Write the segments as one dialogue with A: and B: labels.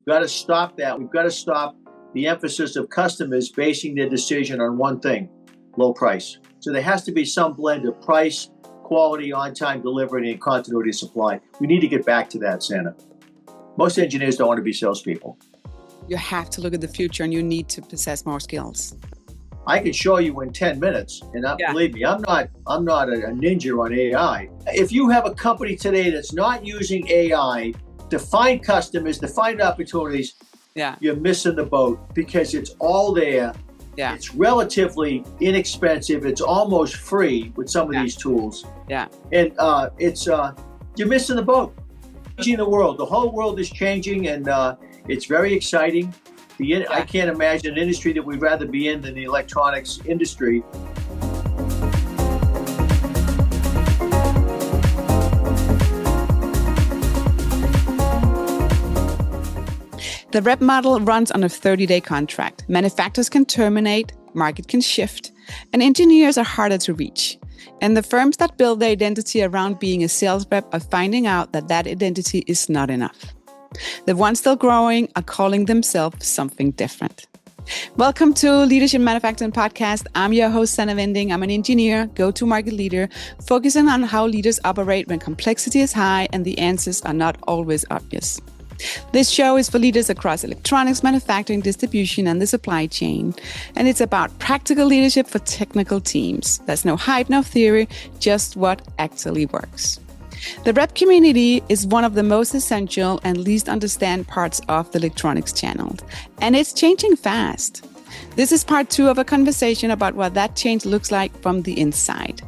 A: got to stop that. We've got to stop the emphasis of customers basing their decision on one thing, low price. So there has to be some blend of price, quality, on-time delivery, and continuity of supply. We need to get back to that, Sannah. Most engineers don't want to be salespeople.
B: You have to look at the future, and you need to possess more skills.
A: I can show you in 10 minutes, and believe me, I'm not a ninja on AI. If you have a company today that's not using AI to find customers, to find opportunities, you're missing the boat, because it's all there. Yeah. It's relatively inexpensive. It's almost free with some of these tools. Yeah. And you're missing the boat. Changing the world. The whole world is changing, and it's very exciting. I can't imagine an industry that we'd rather be in than the electronics industry.
B: The rep model runs on a 30-day contract. Manufacturers can terminate, market can shift, and engineers are harder to reach. And the firms that build their identity around being a sales rep are finding out that that identity is not enough. The ones still growing are calling themselves something different. Welcome to Leadership Manufacturing Podcast. I'm your host, Sannah Vinding. I'm an engineer, go-to-market leader, focusing on how leaders operate when complexity is high and the answers are not always obvious. This show is for leaders across electronics, manufacturing, distribution, and the supply chain. And it's about practical leadership for technical teams. There's no hype, no theory, just what actually works. The rep community is one of the most essential and least understand parts of the electronics channel, and it's changing fast. This is part 2 of a conversation about what that change looks like from the inside.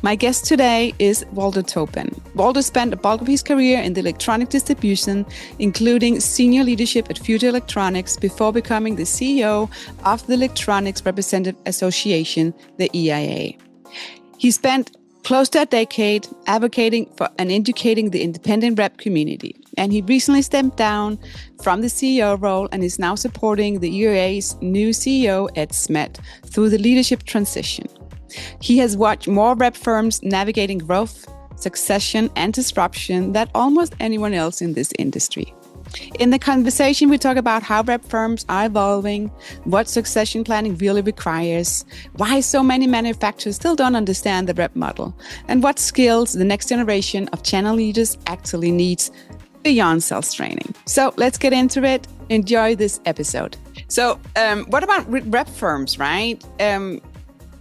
B: My guest today is Walter Tobin. Walter spent a bulk of his career in the electronic distribution, including senior leadership at Future Electronics, before becoming the CEO of the Electronics Representative Association, the EIA. He spent close to a decade advocating for and educating the independent rep community. And he recently stepped down from the CEO role and is now supporting the EIA's new CEO, Ed Smet, through the leadership transition. He has watched more rep firms navigating growth, succession, and disruption than almost anyone else in this industry. In the conversation, we talk about how rep firms are evolving, what succession planning really requires, why so many manufacturers still don't understand the rep model, and what skills the next generation of channel leaders actually needs beyond sales training. So let's get into it. Enjoy this episode. So what about rep firms, right?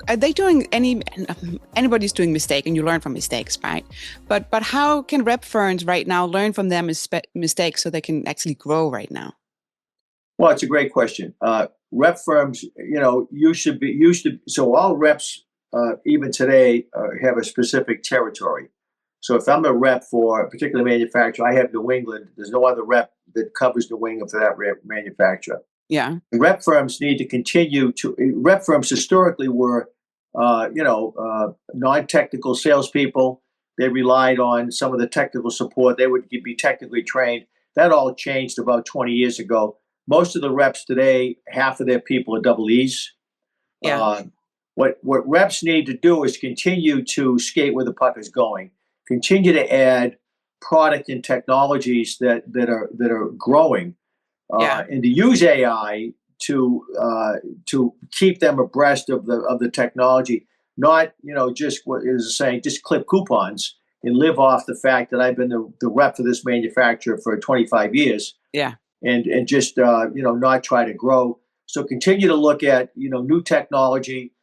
B: Are they doing anybody's doing mistake, and you learn from mistakes, right? But how can rep firms right now learn from their mistakes so they can actually grow right now?
A: Well, it's a great question. Rep firms, so all reps, even today, have a specific territory. So if I'm a rep for a particular manufacturer, I have New England. There's no other rep that covers New England for that manufacturer.
B: Yeah.
A: Rep firms need to continue to. Rep firms historically were, non-technical salespeople. They relied on some of the technical support. They would be technically trained. That all changed about 20 years ago. Most of the reps today, half of their people are double E's. Yeah. What reps need to do is continue to skate where the puck is going. Continue to add product and technologies that are growing. And to use AI to keep them abreast of the technology, not just what is saying, just clip coupons and live off the fact that I've been the rep for this manufacturer for 25 years. Yeah, and just not try to grow. So continue to look at new technology,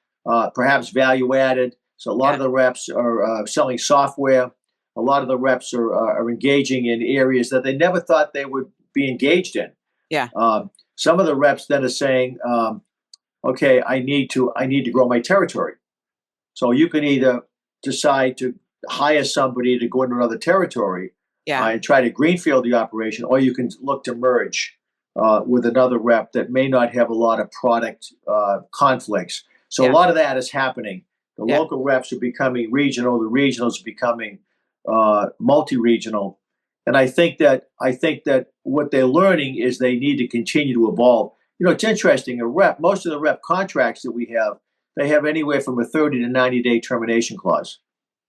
A: perhaps value added. So a lot of the reps are selling software. A lot of the reps are engaging in areas that they never thought they would be engaged in. Yeah. Some of the reps then are saying, okay, I need to grow my territory. So you can either decide to hire somebody to go into another territory and try to greenfield the operation, or you can look to merge with another rep that may not have a lot of product conflicts. So a lot of that is happening. The local reps are becoming regional. The regionals are becoming multi-regional. And I think that what they're learning is they need to continue to evolve. It's interesting. Most of the rep contracts that we have, they have anywhere from a 30 to 90-day termination clause.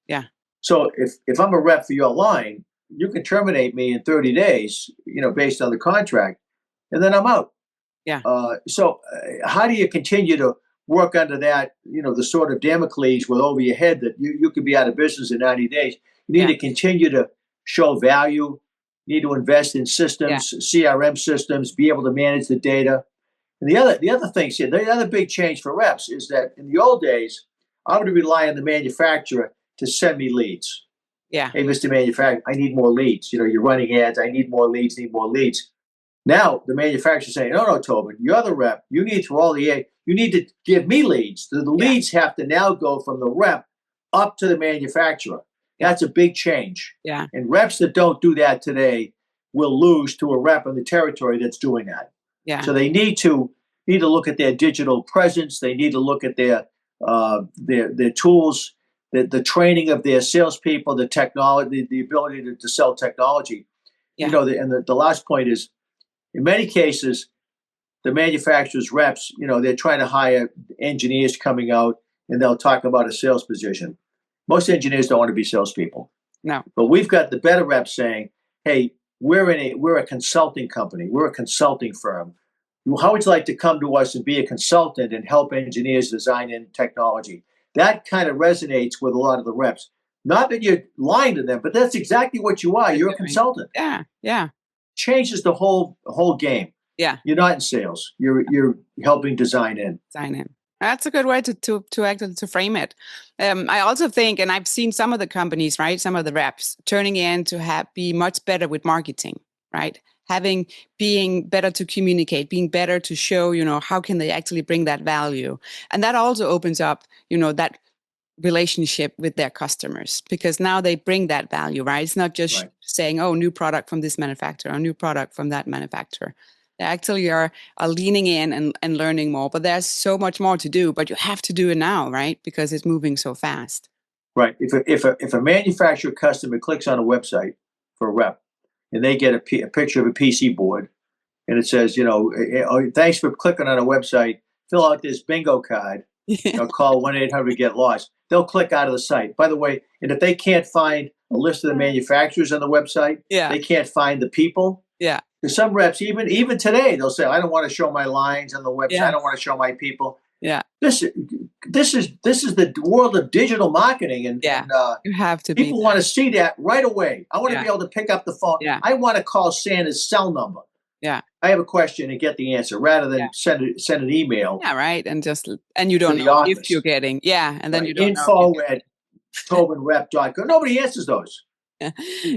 A: Yeah. So if I'm a rep for your line, you can terminate me in 30 days, based on the contract. and then I'm out.
B: Yeah.
A: So how do you continue to work under that, the sort of Damocles with over your head that you could be out of business in 90 days? You need
B: Yeah.
A: to continue to show value, you need to invest in
B: Yeah.
A: systems, CRM systems, be able to manage the data. And the other things here, the other big change for reps is that in the old days, I would rely on the manufacturer to send me leads.
B: Yeah.
A: Hey, Mr. Manufacturer, I need more leads. You're running ads. I need more leads, need more leads. Now the manufacturer's saying, no, Tobin, you're the rep. You need through all the you need to give me leads. The leads have to now go from the rep up to the manufacturer. That's a big change.
B: Yeah.
A: And reps that don't do that today will lose to a rep in the territory that's doing that.
B: Yeah.
A: So they need to look at their digital presence. They need to look at their tools, the training of their salespeople, the technology, the ability to sell technology.
B: Yeah.
A: And the last point is, in many cases, the manufacturer's reps, they're trying to hire engineers coming out, and they'll talk about a sales position. Most engineers don't want to be salespeople.
B: No.
A: But we've got the better reps saying, hey, we're a consulting company. We're a consulting firm. How would you like to come to us and be a consultant and help engineers design in technology? That kind of resonates with a lot of the reps. Not that you're lying to them, but that's exactly what you are. You're a consultant.
B: Yeah. Yeah.
A: Changes the whole game.
B: Yeah.
A: You're not in sales. You're helping design in.
B: That's a good way to actually to frame it. I also think, and I've seen some of the companies, right, some of the reps turning in to be much better with marketing, right? Being better to communicate, being better to show, how can they actually bring that value, and that also opens up, that relationship with their customers, because now they bring that value, right? It's not just saying, oh, new product from this manufacturer, or new product from that manufacturer. They actually are leaning in and learning more, but there's so much more to do, but you have to do it now, right? Because it's moving so fast.
A: Right. If a manufacturer customer clicks on a website for a rep and they get a picture of a PC board and it says, thanks for clicking on a website, fill out this bingo card, call 1-800-GET-LOST. They'll click out of the site. By the way, and if they can't find a list of the manufacturers on the website, they can't find the people.
B: Yeah.
A: Because some reps, even today, they'll say, I don't want to show my lines on the website.
B: Yeah.
A: I don't want to show my people.
B: Yeah.
A: This is the world of digital marketing, and
B: you have to.
A: People want to see that right away. I want to be able to pick up the phone.
B: Yeah.
A: I want to call Sannah's cell number.
B: Yeah.
A: I have a question and get the answer rather than send an email.
B: Yeah, right. And you don't know if you're getting. Yeah, and then you don't know.
A: info@tobinrep.com. Nobody answers those.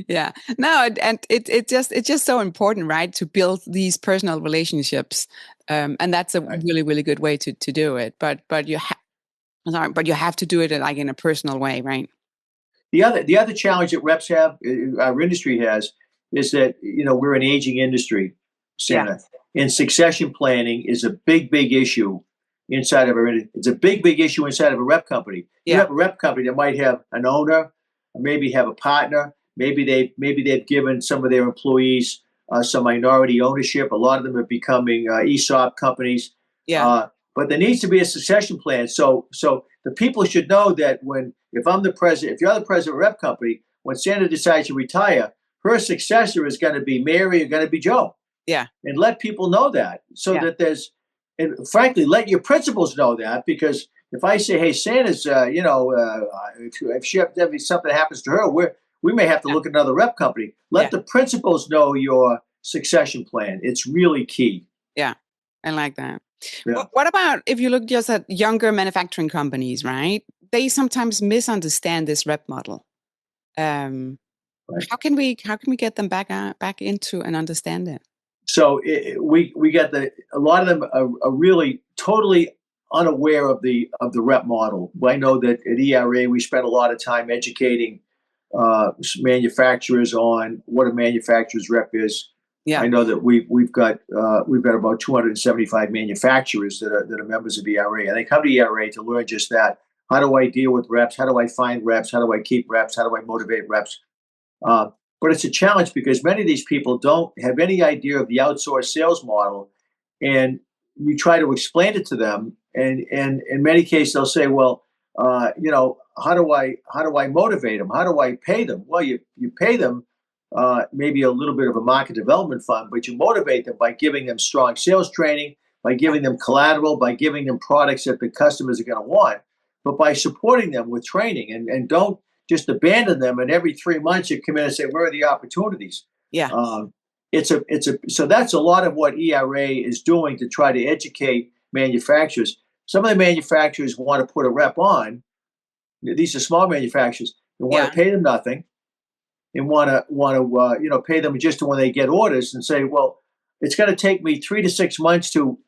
B: Yeah. No, and it's just so important, right, to build these personal relationships, and that's a really, really good way to do it. But you have to do it like in a personal way, right?
A: The other challenge that reps have, our industry has, is that we're an aging industry, Sannah, and succession planning is a big issue inside of it's a big issue inside of a rep company. You have a rep company that might have an owner, maybe have a partner, maybe they've given some of their employees some minority ownership. A lot of them are becoming ESOP companies. But there needs to be a succession plan. So the people should know that if you're the president of a rep company, when Sannah decides to retire, her successor is going to be Mary or going to be Joe.
B: Yeah.
A: And let people know that that and frankly, let your principals know that, because if I say, hey, Sannah's, if something happens to her, we may have to look at another rep company. Let the principals know your succession plan. It's really key.
B: Yeah, I like that.
A: Yeah.
B: What about if you look just at younger manufacturing companies, right? They sometimes misunderstand this rep model. How can we get them back into and understand it?
A: So we got a lot of them are really totally unaware of the rep model. I know that at ERA we spent a lot of time educating manufacturers on what a manufacturer's rep is.
B: Yeah.
A: I know that we've got about 275 manufacturers that are members of ERA, and they come to ERA to learn just that. How do I deal with reps? How do I find reps? How do I keep reps? How do I motivate reps? But it's a challenge because many of these people don't have any idea of the outsourced sales model, and you try to explain it to them, and in many cases they'll say, well, how do I motivate them? How do I pay them? Well, you pay them maybe a little bit of a market development fund, but you motivate them by giving them strong sales training, by giving them collateral, by giving them products that the customers are going to want, but by supporting them with training, and don't just abandon them. And every 3 months you come in and say, where are the opportunities?
B: Yeah.
A: So that's a lot of what ERA is doing to try to educate manufacturers. Some of the manufacturers want to put a rep on. These are small manufacturers. They want to pay them nothing, and want to pay them just when they get orders, and say, well, it's going to take me 3 to 6 months to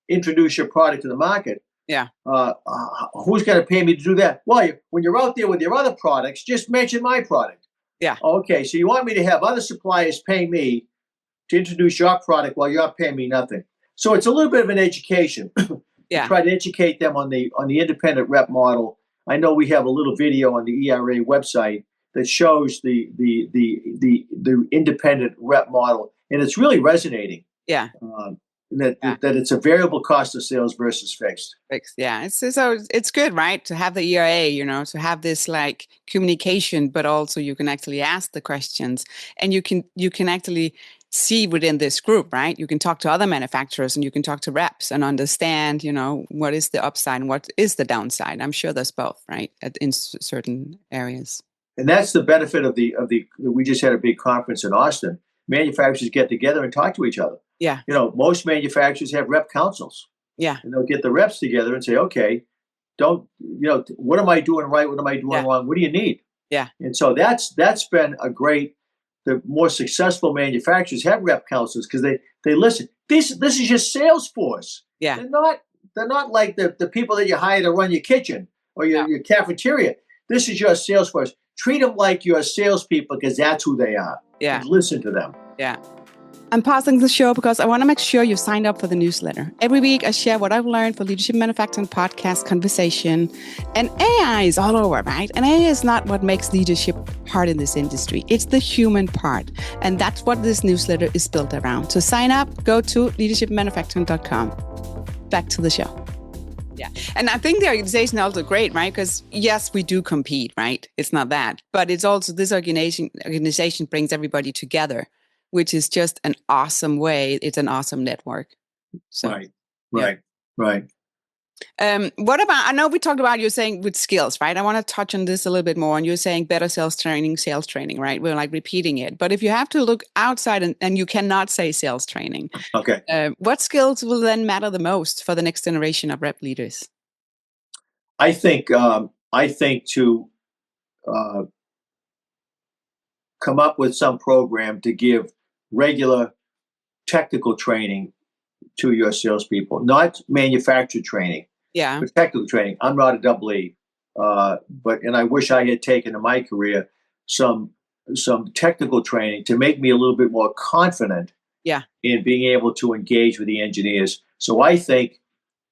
A: introduce your product to the market.
B: Yeah.
A: Who's going to pay me to do that? Well, when you're out there with your other products, just mention my product.
B: Yeah.
A: Okay, so you want me to have other suppliers pay me to introduce your product while you're paying me nothing. So it's a little bit of an education.
B: Yeah.
A: Try to educate them on the independent rep model. I know we have a little video on the ERA website that shows the independent rep model, and it's really resonating.
B: Yeah.
A: That it's a variable cost of sales versus fixed.
B: Fixed, yeah. So it's good, right, to have the ERA, to have this like communication, but also you can actually ask the questions, and you can actually see within this group, right? You can talk to other manufacturers, and you can talk to reps and understand, what is the upside and what is the downside. I'm sure there's both, right, in certain areas.
A: And that's the benefit of the. We just had a big conference in Austin. Manufacturers get together and talk to each other.
B: Yeah.
A: Most manufacturers have rep councils.
B: Yeah.
A: And they'll get the reps together and say, okay, what am I doing right? What am I doing wrong? What do you need?
B: Yeah.
A: And so that's been the more successful manufacturers have rep councils, because they listen. This is your sales force.
B: Yeah.
A: They're not like the people that you hire to run your kitchen or your cafeteria. This is your sales force. Treat them like your salespeople, because that's who they are.
B: Yeah.
A: And listen to them.
B: Yeah. I'm pausing the show because I want to make sure you signed up for the newsletter. Every week, I share what I've learned for Leadership Manufacturing Podcast Conversation. And AI is all over, right? And AI is not what makes leadership hard in this industry. It's the human part. And that's what this newsletter is built around. So sign up, go to leadershipmanufacturing.com. Back to the show. Yeah. And I think the organization is also great, right? Because yes, we do compete, right? It's not that. But it's also this organization brings everybody together, which is just an awesome way. It's an awesome network. So,
A: Right.
B: What about, I know we talked about, you're saying with skills, right? I want to touch on this a little bit more. And you're saying better sales training, right? We're like repeating it. But if you have to look outside and you cannot say sales training,
A: okay,
B: what skills will then matter the most for the next generation of rep leaders?
A: I think to come up with some program to give regular technical training to your salespeople, not manufacturer training, but technical training. I'm not a double E, and I wish I had taken in my career some technical training to make me a little bit more confident in being able to engage with the engineers. So I think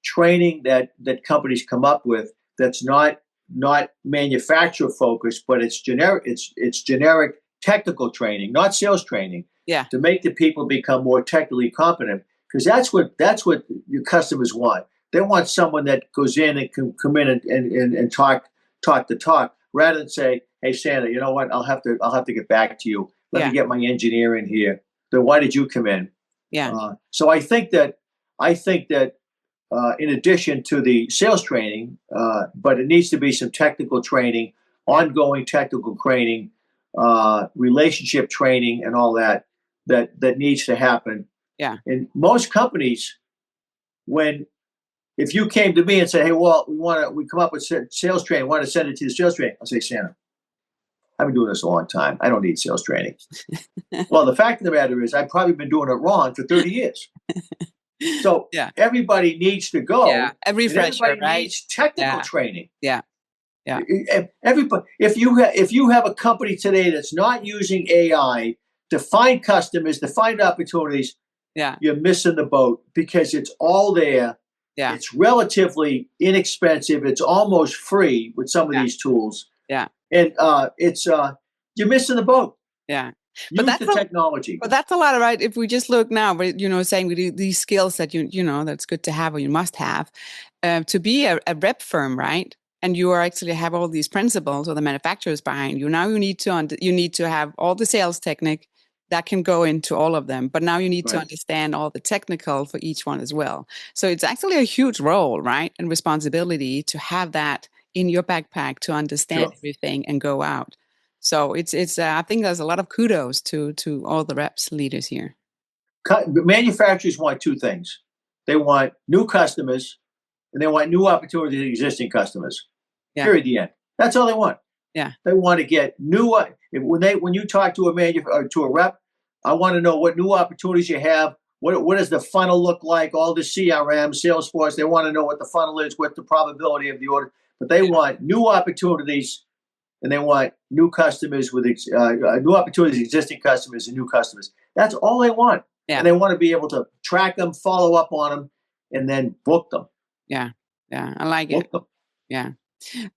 A: training that companies come up with that's not manufacturer focused, but it's generic. It's generic technical training, not sales training.
B: Yeah.
A: To make the people become more technically competent, because that's what your customers want. They want someone that goes in and can come in and talk the talk, rather than say, "Hey, Sannah, you know what? I'll have to get back to you. Let me get my engineer in here. Then why did you come in?"
B: Yeah.
A: So I think that in addition to the sales training, but it needs to be some technical training, ongoing technical training, relationship training, and all that needs to happen.
B: Yeah.
A: In most companies, if you came to me and said, "Hey, well, we come up with sales training, want to send it to the sales training," I'll say, "Sannah, I've been doing this a long time. I don't need sales training." Well, the fact of the matter is, I've probably been doing it wrong for 30 years. So everybody needs to go.
B: Yeah, a refresher,
A: everybody needs technical training.
B: Yeah. Yeah.
A: Everybody, if you have a company today that's not using AI to find customers, to find opportunities, you're missing the boat, because it's all there.
B: Yeah.
A: It's relatively inexpensive. It's almost free with some of these tools.
B: Yeah.
A: And you're missing the boat.
B: Yeah.
A: Use the technology.
B: But that's a lot, right? If we just look now, but saying we do these skills that that's good to have or you must have to be a rep firm, right? and you are actually have all these principles or the manufacturers behind you. Now you need to have all the sales technique that can go into all of them, but now you need to understand all the technical for each one as well. So it's actually a huge role, right, and responsibility to have that in your backpack to understand everything and go out. So it's I think there's a lot of kudos to all the reps leaders here.
A: Manufacturers want two things. They want new customers and they want new opportunities to existing customers.
B: Yeah.
A: Period. The end. That's all they want.
B: Yeah.
A: They want to get new. When you talk to a rep, I want to know what new opportunities you have. What does the funnel look like? All the CRM, Salesforce. They want to know what the funnel is, what the probability of the order. But they want new opportunities, and they want new customers with new opportunities, existing customers, and new customers. That's all they want.
B: Yeah.
A: And they want to be able to track them, follow up on them, and then book them.
B: Yeah. I like
A: book
B: it.
A: Them.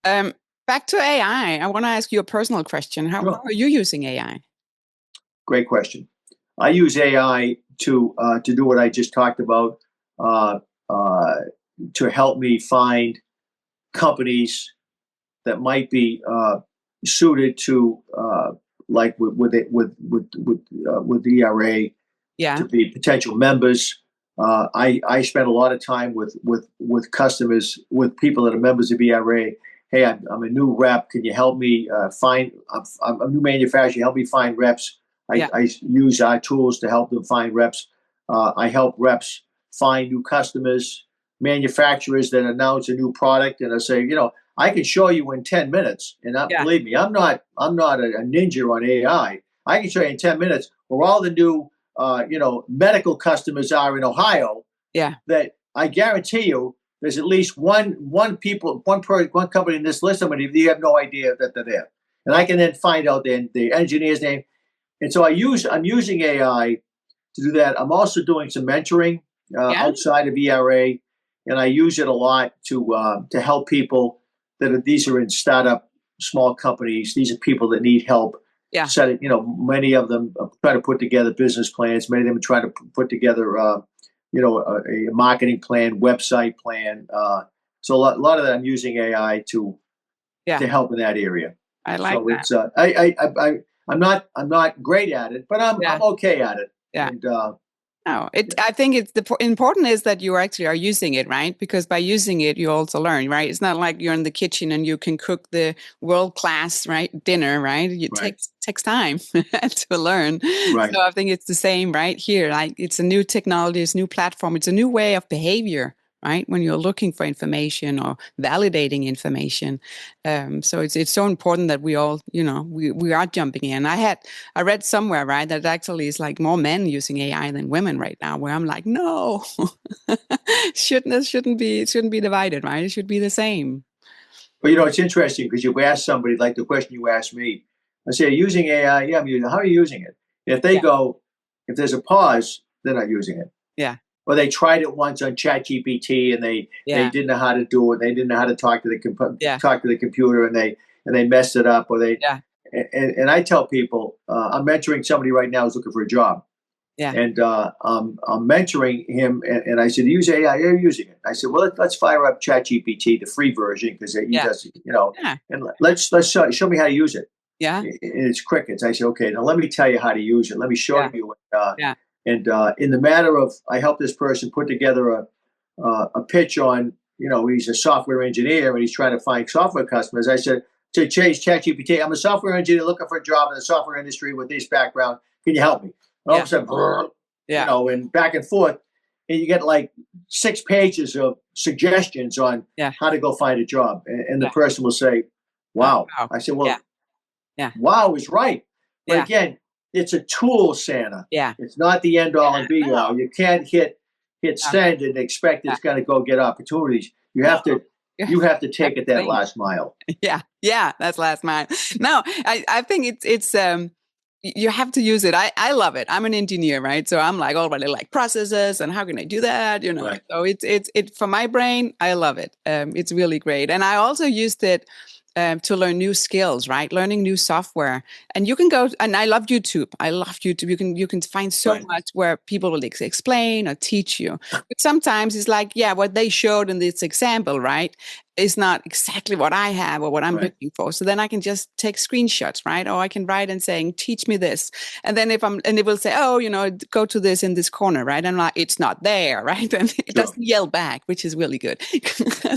B: Yeah. Back to AI. I want to ask you a personal question. How are you using AI?
A: Great question. I use AI to do what I just talked about, to help me find companies that might be suited to, like with ERA, to be potential members. I spend a lot of time with customers, with people that are members of ERA. Hey, I'm a new rep. Can you help me find? I'm a new manufacturer. Help me find reps. I use our tools to help them find reps. I help reps find new customers, manufacturers that announce a new product, and I say, I can show you in 10 minutes. And believe me, I'm not a ninja on AI. I can show you in 10 minutes where all the new medical customers are in Ohio.
B: Yeah.
A: That I guarantee you, there's at least one company in this list. Somebody you have no idea that they're there, and I can then find out the engineer's name. And so I'm using AI to do that. I'm also doing some mentoring outside of ERA, and I use it a lot to help people these are in startup small companies. These are people that need help.
B: Yeah.
A: Many of them try to put together business plans. Many of them try to put together, a marketing plan, website plan. So a lot of that I'm using AI to help in that area.
B: I like that.
A: It's I'm not great at it, but I'm okay at it.
B: Yeah.
A: And,
B: I think it's important is that you actually are using it, right? Because by using it, you also learn, right? It's not like you're in the kitchen and you can cook the world-class, dinner, right? It takes time to learn.
A: Right.
B: So I think it's the same right here. Like it's a new technology, it's a new platform, it's a new way of behavior, right? When you're looking for information or validating information. So it's so important that we all, we are jumping in. I read somewhere, right, that actually is like more men using AI than women right now, where I'm like, no, it shouldn't be divided, right? It should be the same.
A: But it's interesting because you ask somebody like the question you asked me. I say, using AI? Yeah, I'm using it. How are you using it? If they go, if there's a pause, they're not using it.
B: Yeah.
A: Or they tried it once on ChatGPT and they didn't know how to do it. They didn't know how to talk to the computer and they messed it up. Or and I tell people, I'm mentoring somebody right now who's looking for a job.
B: Yeah.
A: And I'm mentoring him, and I said, use AI. You're using it. I said, well, let's fire up ChatGPT, the free version, because he does, and let's show me how to use it.
B: Yeah.
A: And it's crickets. I said, okay, now let me tell you how to use it. Let me show you. And in the matter of, I helped this person put together a pitch on, he's a software engineer and he's trying to find software customers. I said, to change ChatGPT, I'm a software engineer looking for a job in the software industry with this background. Can you help me? And all of a sudden, and back and forth, and you get like 6 pages of suggestions on how to go find a job. And the person will say, wow. I said, well, wow is right. But again, it's a tool, Sannah.
B: Yeah.
A: It's not the end all and be all. You can't hit send and expect it's going to go get opportunities. You have to take it that last mile.
B: Yeah, that's last mile. No, I think it's you have to use it. I love it. I'm an engineer, right? So I'm like already like processes and how can I do that?
A: Right.
B: So it's for my brain. I love it. It's really great. And I also used it to learn new skills, right? Learning new software. And you can go, and I love YouTube. I love YouTube. You can find so much where people will explain or teach you. But sometimes it's like, what they showed in this example, right? is not exactly what I have or what I'm
A: Right.
B: looking for. So then I can just take screenshots, right? Or I can write and saying, teach me this. And then and it will say, oh, go to this in this corner, right? And I'm like, it's not there, right? And it
A: Sure.
B: doesn't yell back, which is really good.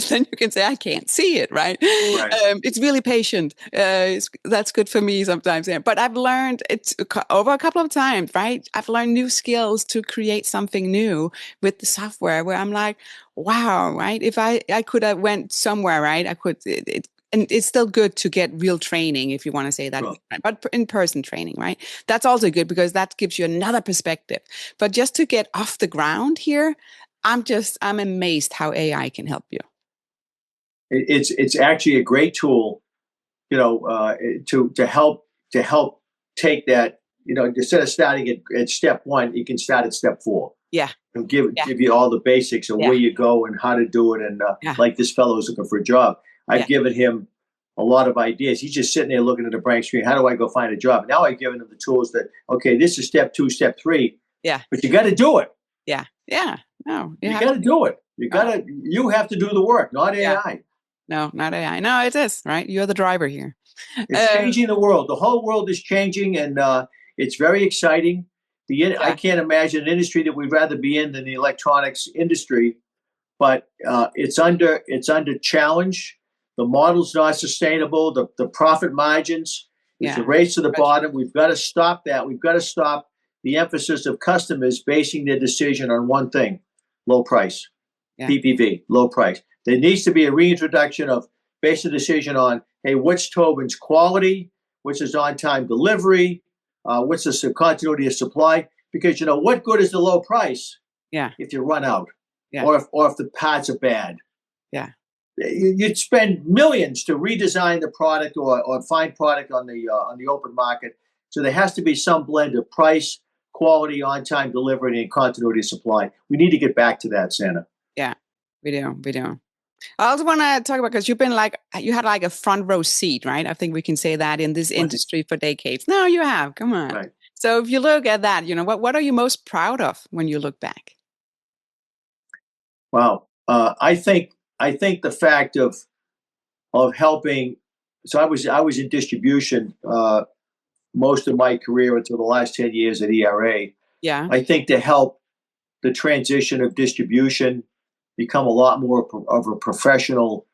B: Then you can say, I can't see it, right?
A: Right.
B: It's really patient. That's good for me sometimes. Yeah. But I've learned it over a couple of times, right? I've learned new skills to create something new with the software where I'm like, wow, right? If I could have went somewhere, right? I could, and it's still good to get real training, if you want to say that,
A: Sure.
B: but in-person training, right? That's also good because that gives you another perspective. But just to get off the ground here, I'm amazed how AI can help you.
A: It's actually a great tool, to help take that. Instead of starting at step one, you can start at step 4.
B: Yeah.
A: And
B: Yeah.
A: give you all the basics of
B: Yeah.
A: where you go and how to do it. And
B: Yeah.
A: like this fellow is looking for a job, I've
B: Yeah.
A: given him a lot of ideas. He's just sitting there looking at a blank screen. How do I go find a job? Now I've given him the tools that, okay, this is step 2, step 3.
B: Yeah.
A: But you got to do it.
B: Yeah. Yeah. No,
A: You got to do it. You have to do the work, not
B: Yeah.
A: AI.
B: No, not AI. No, it is, right? You're the driver here.
A: It's changing the world. The whole world is changing, and it's very exciting. I can't imagine an industry that we'd rather be in than the electronics industry, but it's under challenge. The model's not sustainable. The profit margins, it's a race to the bottom. We've got to stop that. We've got to stop the emphasis of customers basing their decision on one thing: low price, PPV, low price. There needs to be a reintroduction of base a decision on, hey, what's Tobin's quality? What's his on-time delivery? What's the continuity of supply? Because what good is the low price if you run out, or if the parts are bad?
B: Yeah,
A: you'd spend millions to redesign the product or find product on the open market. So there has to be some blend of price, quality, on-time delivery, and continuity of supply. We need to get back to that, Sannah.
B: Yeah, we do. I also want to talk about, because you had like a front row seat, right? I think we can say that in this industry for decades. No, you have. Come on.
A: Right.
B: So if you look at that, what are you most proud of when you look back?
A: Wow. I think the fact of helping. So I was in distribution most of my career until the last 10 years at ERA.
B: Yeah.
A: I think to help the transition of distribution become a lot more of a professional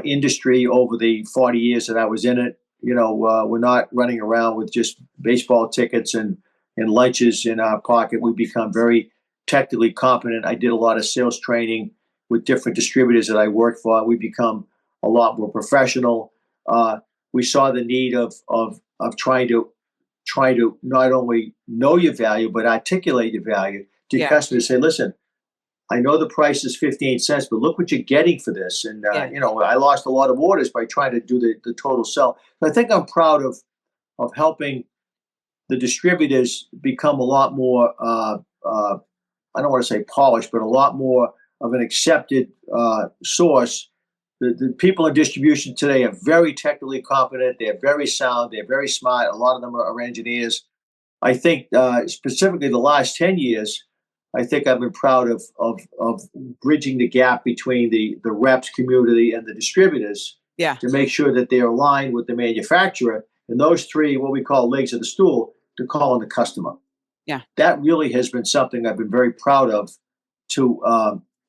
A: industry over the 40 years that I was in it. We're not running around with just baseball tickets and lunches in our pocket. We become very technically competent. I did a lot of sales training with different distributors that I worked for. We become a lot more professional. We saw the need of trying to not only know your value but articulate your value to customers. Say, listen, I know the price is 15 cents, but look what you're getting for this. And, I lost a lot of orders by trying to do the total sell. So I think I'm proud of helping the distributors become a lot more, I don't want to say polished, but a lot more of an accepted source. The people in distribution today are very technically competent. They're very sound. They're very smart. A lot of them are engineers. I think specifically the last 10 years, I think I've been proud of bridging the gap between the reps community and the distributors to make sure that they're aligned with the manufacturer, and those three, what we call legs of the stool, to call on the customer.
B: Yeah, that
A: really has been something I've been very proud of to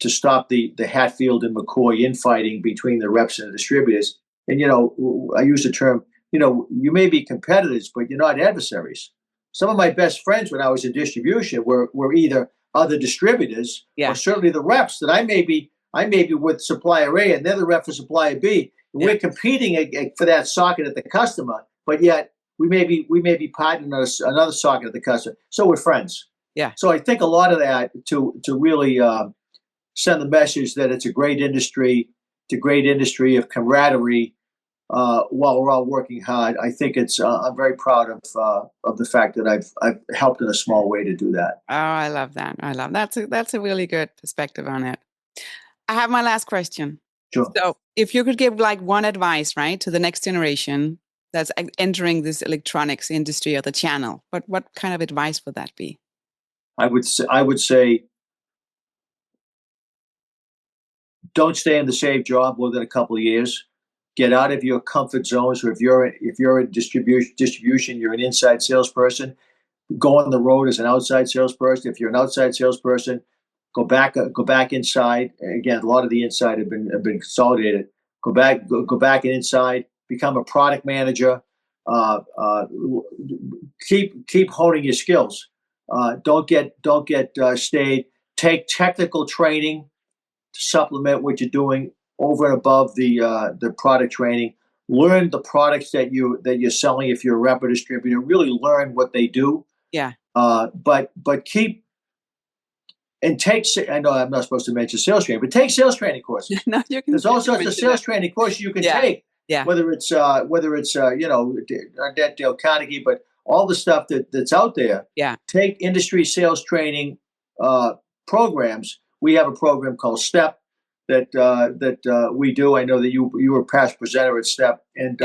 A: stop the Hatfield and McCoy infighting between the reps and the distributors. And I use the term, you may be competitors, but you're not adversaries. Some of my best friends when I was in distribution were either other distributors or certainly the reps that I may be with supplier A and they're the rep for supplier B. And we're competing for that socket at the customer, but yet we may be partnering another socket at the customer. So we're friends.
B: Yeah.
A: So I think a lot of that to really send the message that it's a great industry, of camaraderie. While we're all working hard, I think it's. I'm very proud of the fact that I've helped in a small way to do that.
B: Oh, I love that. That's a really good perspective on it. I have my last question.
A: Sure.
B: So, if you could give like one advice, right, to the next generation that's entering this electronics industry or the channel, what kind of advice would that be?
A: I would say don't stay in the same job more than a couple of years. Get out of your comfort zones. Or if you're in distribution, you're an inside salesperson. Go on the road as an outside salesperson. If you're an outside salesperson, go back inside. Again, a lot of the inside have been consolidated. Go back inside. Become a product manager. Keep honing your skills. Don't get stayed. Take technical training to supplement what you're doing over and above the product training. Learn the products that you're selling. If you're a rep or distributor, really learn what they do.
B: Yeah.
A: But keep and take. I know I'm not supposed to mention sales training, but take sales training courses.
B: No, you can.
A: There's all sorts of sales training courses you can take.
B: Yeah.
A: Whether it's Dale Carnegie, but all the stuff that's out there.
B: Yeah.
A: Take industry sales training programs. We have a program called STEP that we do. I know that you were a past presenter at STEP, and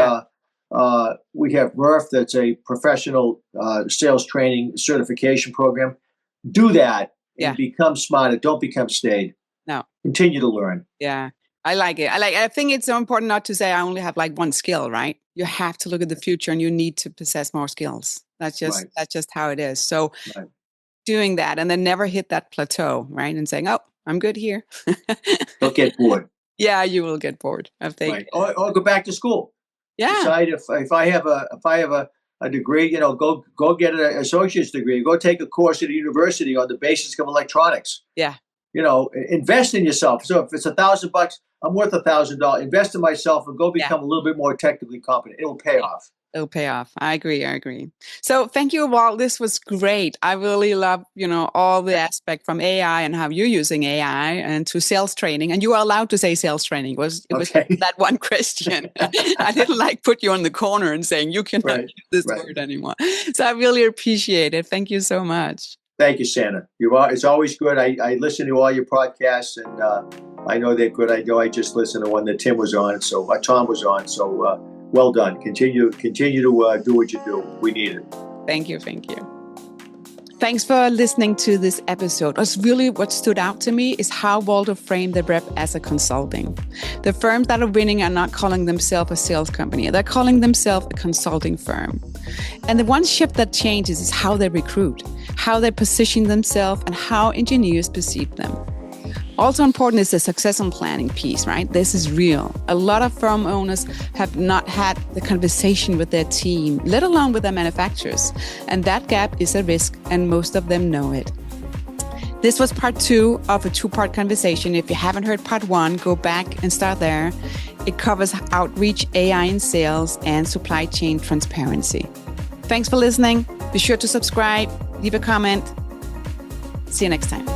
A: we have Murph, that's a professional sales training certification program. Do that and become smarter. Don't become staid.
B: No.
A: Continue to learn.
B: Yeah. I like it. I think it's so important not to say I only have like one skill, right? You have to look at the future and you need to possess more skills. That's just how it is. So doing that and then never hit that plateau, right? And saying, oh, I'm good here.
A: Don't get bored.
B: Yeah, you will get bored. I think.
A: Right. Or go back to school.
B: Yeah.
A: Decide if I have a degree, go get an associate's degree. Go take a course at a university on the basics of electronics.
B: Yeah.
A: Invest in yourself. So if it's $1,000, I'm worth $1,000. Invest in myself and go become a little bit more technically competent. It'll pay off.
B: It'll pay off. I agree. So thank you, Walt. This was great. I really love, all the aspect from AI and how you're using AI and to sales training. And you are allowed to say sales training. It was that one question. I didn't put you on the corner and saying you cannot use this word anymore. So I really appreciate it. Thank you so much.
A: Thank you, Sannah. It's always good. I listen to all your podcasts, and I know they're good. I know I just listened to one that Tim was on, so Tom was on. So well done. Continue to do what you do. We need it.
B: Thank you. Thanks for listening to this episode. What stood out to me is how Walter framed the rep as a consulting. The firms that are winning are not calling themselves a sales company. They're calling themselves a consulting firm. And the one shift that changes is how they recruit, how they position themselves, and how engineers perceive them. Also important is the succession planning piece, right? This is real. A lot of firm owners have not had the conversation with their team, let alone with their manufacturers. And that gap is a risk, and most of them know it. This was part 2 of a 2-part conversation. If you haven't heard part 1, go back and start there. It covers outreach, AI in sales, and supply chain transparency. Thanks for listening. Be sure to subscribe, leave a comment. See you next time.